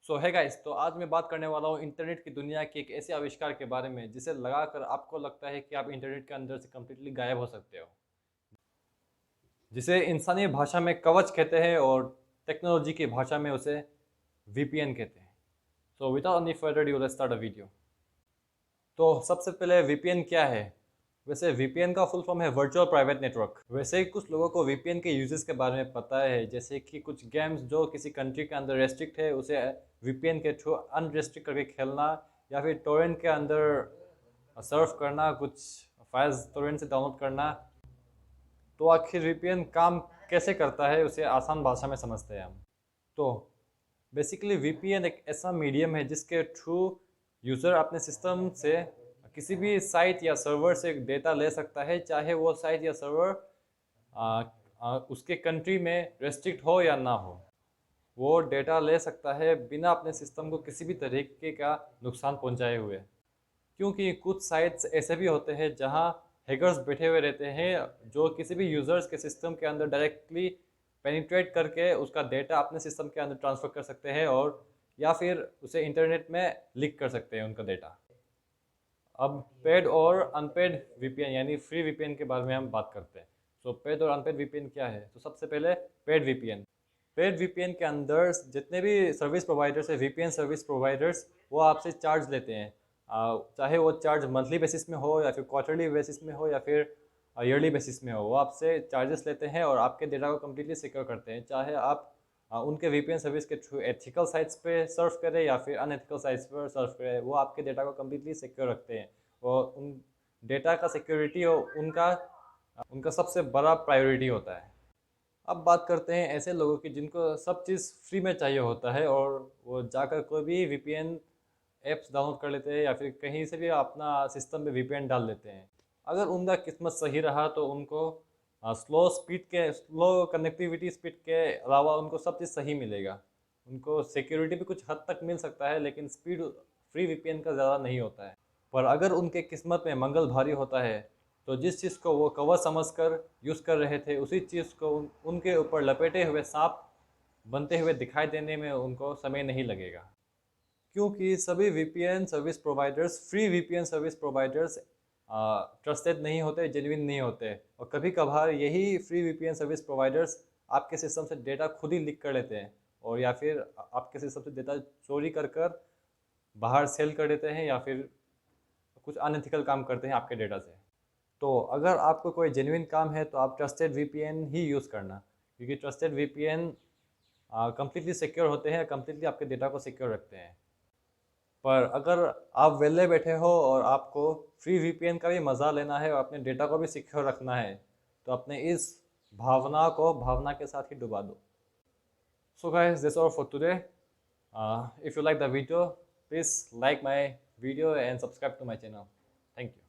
सो है गाइस, तो आज मैं बात करने वाला हूँ इंटरनेट की दुनिया के एक ऐसे आविष्कार के बारे में जिसे लगाकर आपको लगता है कि आप इंटरनेट के अंदर से कम्प्लीटली गायब हो सकते हो, जिसे इंसानी भाषा में कवच कहते हैं और टेक्नोलॉजी की भाषा में उसे वीपीएन कहते हैं। So without any further due let's start a video. तो सबसे पहले वीपीएन क्या है? वैसे वीपीएन का फुल फॉर्म है वर्चुअल प्राइवेट नेटवर्क। वैसे ही कुछ लोगों को वीपीएन के यूजेस के बारे में पता है, जैसे कि कुछ गेम्स जो किसी कंट्री के अंदर रेस्ट्रिक्ट है उसे वीपीएन के थ्रू अनरेस्ट्रिक्ट करके खेलना, या फिर टोरेंट के अंदर सर्फ करना, कुछ फाइल्स टोरेंट से डाउनलोड करना। तो आखिर वीपीएन काम कैसे करता है उसे आसान भाषा में समझते हैं हम। तो बेसिकली वीपीएन एक ऐसा मीडियम है जिसके थ्रू यूज़र अपने सिस्टम से किसी भी साइट या सर्वर से डेटा ले सकता है, चाहे वो साइट या सर्वर उसके कंट्री में रेस्ट्रिक्ट हो या ना हो। वो डेटा ले सकता है बिना अपने सिस्टम को किसी भी तरीके का नुकसान पहुंचाए हुए। क्योंकि कुछ साइट्स ऐसे भी होते हैं जहां हैकर्स बैठे हुए रहते हैं जो किसी भी यूज़र्स के सिस्टम के अंदर डायरेक्टली पेनिट्रेट करके उसका डेटा अपने सिस्टम के अंदर ट्रांसफ़र कर सकते हैं, और या फिर उसे इंटरनेट में लीक कर सकते हैं उनका डेटा। अब पेड और अनपेड वीपीएन यानी फ्री वीपीएन के बारे में हम बात करते हैं। सो पेड और अनपेड वीपीएन क्या है? तो सबसे पहले पेड वीपीएन। पेड वीपीएन के अंदर जितने भी सर्विस प्रोवाइडर्स है, वीपीएन सर्विस प्रोवाइडर्स, वो आपसे चार्ज लेते हैं। चाहे वो चार्ज मंथली बेसिस में हो या फिर क्वार्टरली बेसिस में हो या फिर ईयरली बेसिस में हो, वो आपसे चार्जेस लेते हैं और आपके डेटा को कम्प्लीटली सिक्योर करते हैं। चाहे आप उनके वीपीएन सर्विस के थ्रू एथिकल साइट्स पे सर्व करें या फिर अनएथिकल साइट्स पर सर्व करें, वो आपके डेटा को कम्प्लीटली सिक्योर रखते हैं। और उन डेटा का सिक्योरिटी और उनका उनका सबसे बड़ा प्रायोरिटी होता है। अब बात करते हैं ऐसे लोगों की जिनको सब चीज़ फ्री में चाहिए होता है और वो जाकर कोई भी वीपीएन ऐप्स डाउनलोड कर लेते हैं या फिर कहीं से भी अपना सिस्टम में वीपीएन डाल लेते हैं। अगर उनका किस्मत सही रहा तो उनको स्लो कनेक्टिविटी स्पीड के अलावा उनको सब चीज़ सही मिलेगा। उनको सिक्योरिटी भी कुछ हद तक मिल सकता है, लेकिन स्पीड फ्री वीपीएन का ज़्यादा नहीं होता है। पर अगर उनके किस्मत में मंगल भारी होता है तो जिस चीज़ को वो कवर समझकर यूज़ कर रहे थे उसी चीज़ को उनके ऊपर लपेटे हुए सांप बनते हुए दिखाई देने में उनको समय नहीं लगेगा। क्योंकि सभी VPN service providers, free VPN service providers trusted नहीं होते, जेन्युइन नहीं होते, और कभी कभार यही फ्री वीपीएन सर्विस प्रोवाइडर्स आपके सिस्टम से डेटा खुद ही लीक कर लेते हैं, और या फिर आपके सिस्टम से डेटा चोरी कर बाहर सेल कर देते हैं या फिर कुछ अनएथिकल काम करते हैं आपके डेटा से। तो अगर आपको कोई जेन्युइन काम है तो आप ट्रस्टेड वीपीएन ही यूज़ करना, क्योंकि ट्रस्टेड वीपीएन कम्प्लीटली सिक्योर होते हैं, कम्प्लीटली आपके डेटा को सिक्योर रखते हैं। पर अगर आप वेले बैठे हो और आपको फ्री वीपीएन का भी मज़ा लेना है और अपने डेटा को भी सिक्योर रखना है, तो अपने इस भावना को भावना के साथ ही डुबा दो। So guys, that's all for today. If you like the video, please like my video and subscribe to my channel. Thank you.